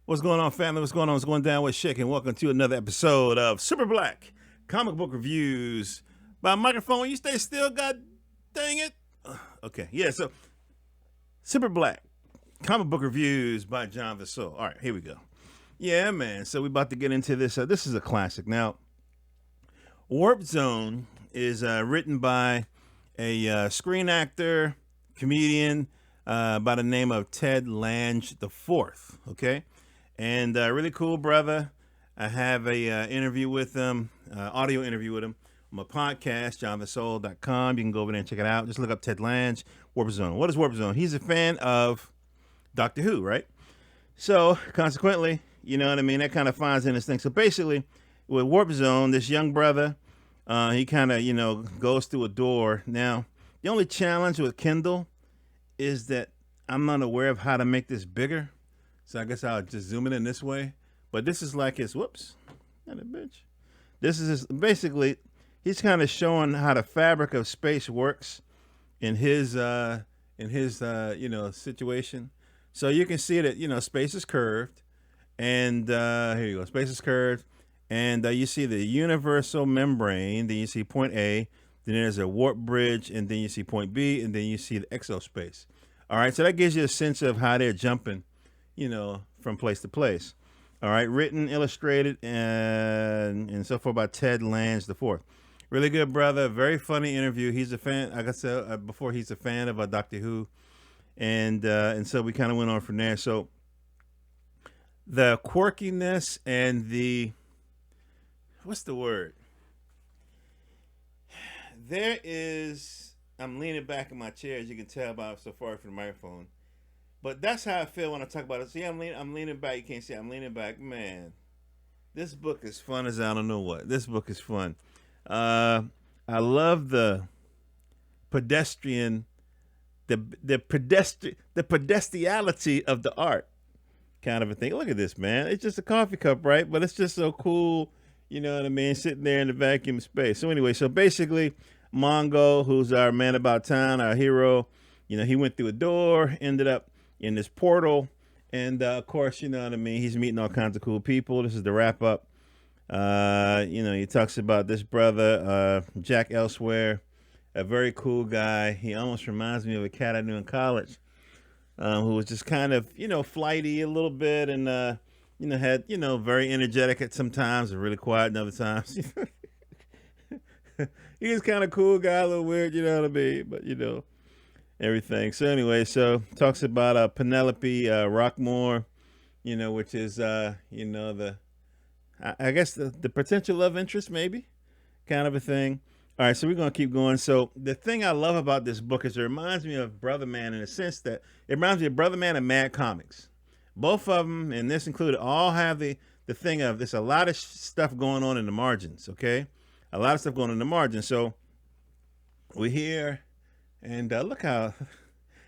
What's going on, family? What's going on? What's going down? What's shaking? Welcome to another episode of Super Black Comic Book Reviews. By microphone, you stay still, god dang it. Okay, yeah, so Super Black Comic Book Reviews by Johnathansoul. All right, here we go. Yeah, man, so we about to get into this. This is a classic. Now, Warp Zone is written by a screen actor, comedian by the name of Ted Lange IV, okay? And really cool brother. I have a interview with him, audio interview with him on my podcast, johnathansoul.com. You can go over there and check it out. Just look up Ted Lange, Warp Zone. What is Warp Zone? He's a fan of Doctor Who, right? So, consequently, you know what I mean? That kind of finds in this thing. So, basically, with Warp Zone, this young brother, he kind of, goes through a door. Now, the only challenge with Kindle is that I'm not aware of how to make this bigger. So I guess I'll just zoom it in this way. But this is like his, whoops, not a bitch. This is basically, he's kind of showing how the fabric of space works in his situation. So you can see that, space is curved. And here you go, space is curved. And you see the universal membrane. Then you see point A. Then there's a warp bridge. And then you see point B. And then you see the exospace. All right, so that gives you a sense of how they're jumping, from place to place. All right, written, illustrated, and so forth by Ted Lange IV. Really good brother, very funny interview. He's a fan, like I said before, he's a fan of Doctor Who, and so we kind of went on from there. So the quirkiness and the, what's the word? There is, I'm leaning back in my chair, as you can tell by so far from the microphone. But that's how I feel when I talk about it. See, I'm leaning back. You can't see. I'm leaning back. Man, this book is fun as I don't know what. This book is fun. I love the pedestrian, the pedestriality of the art, kind of a thing. Look at this, man. It's just a coffee cup, right? But it's just so cool. You know what I mean? Sitting there in the vacuum space. So anyway, so basically, Mongo, who's our man about town, our hero, he went through a door, ended up in this portal, and of course, you know what I mean, he's meeting all kinds of cool people. This is the wrap up. He talks about this brother, Jack Elsewhere, a very cool guy. He almost reminds me of a cat I knew in college, who was just kind of, flighty a little bit, and had, very energetic at some times and really quiet at other times. He was kind of cool guy, a little weird, you know what I mean, but everything. So anyway, so talks about Penelope Rockmore, which is the I guess the potential love interest, maybe, kind of a thing. All right, so we're gonna keep going. So the thing I love about this book is it reminds me of Brother Man in the sense that it reminds me of Brother Man and Mad Comics. Both of them, and this included, all have the thing of there's a lot of stuff going on in the margins. Okay, a lot of stuff going on in the margins. So we're here. And look how,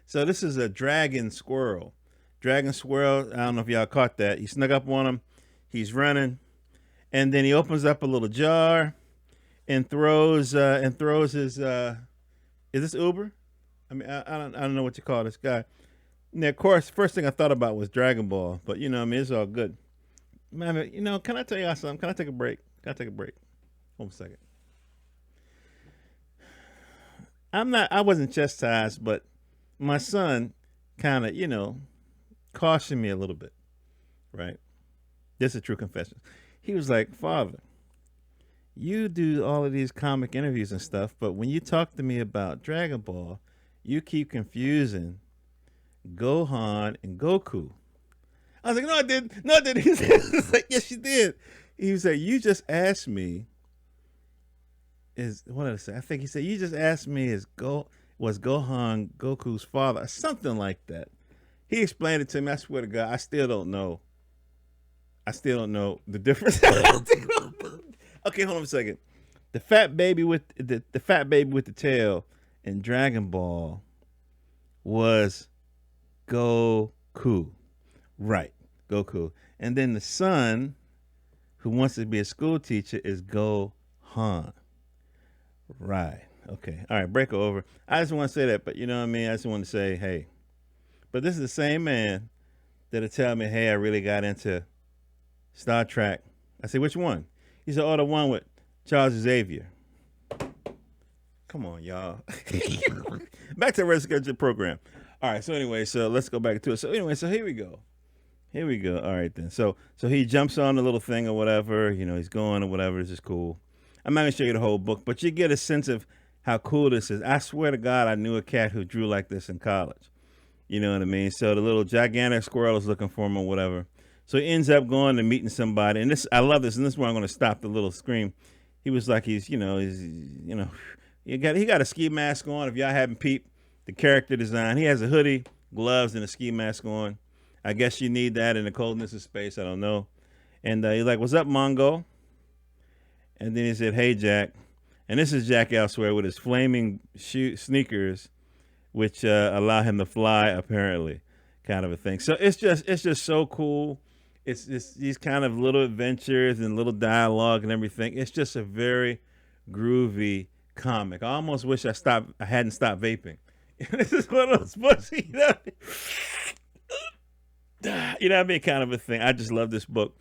so this is a dragon squirrel. Dragon squirrel, I don't know if y'all caught that. He snuck up on him. He's running. And then he opens up a little jar and throws his, is this Uber? I mean, I don't know what you call this guy. And of course, first thing I thought about was Dragon Ball. But, it's all good. Man, can I tell y'all something? Can I take a break? Hold a second. I wasn't chastised, but my son kind of, cautioned me a little bit, right? This is a true confession. He was like, Father, you do all of these comic interviews and stuff, but when you talk to me about Dragon Ball, you keep confusing Gohan and Goku. I was like, no, I didn't. No, I didn't. He was like, yes, you did. He was like, you just asked me, what did I say? I think he said, you just asked me was Gohan Goku's father or something like that. He explained it to me. I swear to God, I still don't know the difference. Okay, hold on a second. The fat baby with the tail in Dragon Ball was Goku. Right. Goku. And then the son who wants to be a school teacher is Gohan. Right. Okay. All right. Break over. I just want to say that, but you know what I mean? I just want to say, hey, but this is the same man that'll tell me, hey, I really got into Star Trek. I say, which one? He said, oh, the one with Charles Xavier. Come on, y'all. Back to the rescheduled program. All right. So anyway, so let's go back to it. So anyway, so here we go. Here we go. All right then. So he jumps on the little thing or whatever. You know, he's going or whatever. This is cool. I'm not gonna show you the whole book, but you get a sense of how cool this is. I swear to God, I knew a cat who drew like this in college. You know what I mean? So the little gigantic squirrel is looking for him or whatever. So he ends up going and meeting somebody. And this, I love this. And this is where I'm going to stop the little scream. He was like, he got a ski mask on. If y'all haven't peeped the character design, he has a hoodie, gloves, and a ski mask on. I guess you need that in the coldness of space. I don't know. And he's like, what's up, Mongo? And then he said, hey, Jack. And this is Jack elsewhere with his flaming sneakers, which allow him to fly, apparently, kind of a thing. So it's just so cool. It's these kind of little adventures and little dialogue and everything. It's just a very groovy comic. I almost wish I hadn't stopped vaping. This is one of those books, you know what I mean, kind of a thing. I just love this book.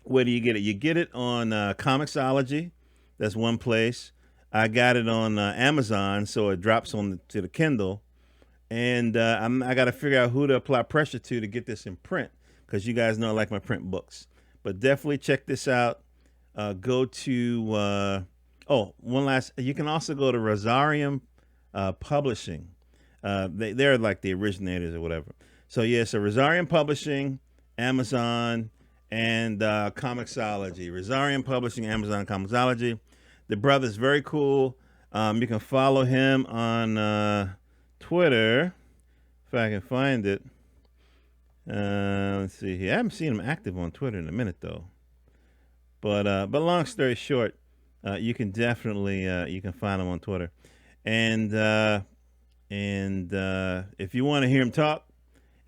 Where do you get it? You get it on Comixology. That's one place. I got it on Amazon, so it drops to the Kindle. And I got to figure out who to apply pressure to get this in print, because you guys know I like my print books. But definitely check this out. Go to, one last, you can also go to Rosarium Publishing. They're like the originators or whatever. So, yeah, so Rosarium Publishing, Amazon, and Comixology. Rosarium Publishing, Amazon, Comixology. The brother's very cool. You can follow him on Twitter, if I can find it. Let's see here. I haven't seen him active on Twitter in a minute, though. But long story short, you can definitely you can find him on Twitter. And if you want to hear him talk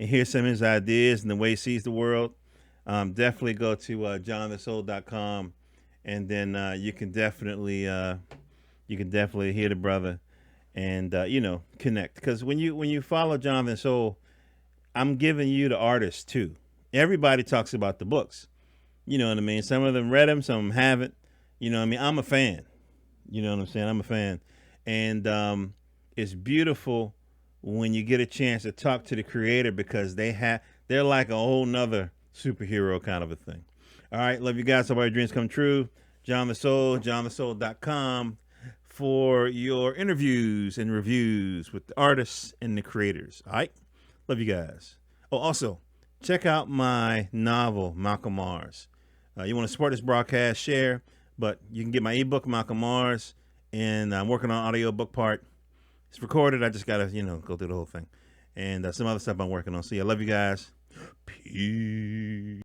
and hear some of his ideas and the way he sees the world, definitely go to johnathansoul.com, and then you can definitely hear the brother and connect. Because when you follow Jonathan Soul, I'm giving you the artist too. Everybody talks about the books. You know what I mean? Some of them read them, some of them haven't. You know what I mean? I'm a fan. You know what I'm saying? I'm a fan. And it's beautiful when you get a chance to talk to the creator, because they're like a whole nother superhero kind of a thing. All right. Love you guys. Hope all your dreams come true. John the Soul, johnathansoul.com for your interviews and reviews with the artists and the creators. All right. Love you guys. Oh, also, check out my novel, Malcolm Mars. You want to support this broadcast, share, but you can get my ebook, Malcolm Mars, and I'm working on audio book part. It's recorded. I just got to, go through the whole thing. And some other stuff I'm working on. So, yeah, love you guys. Peace.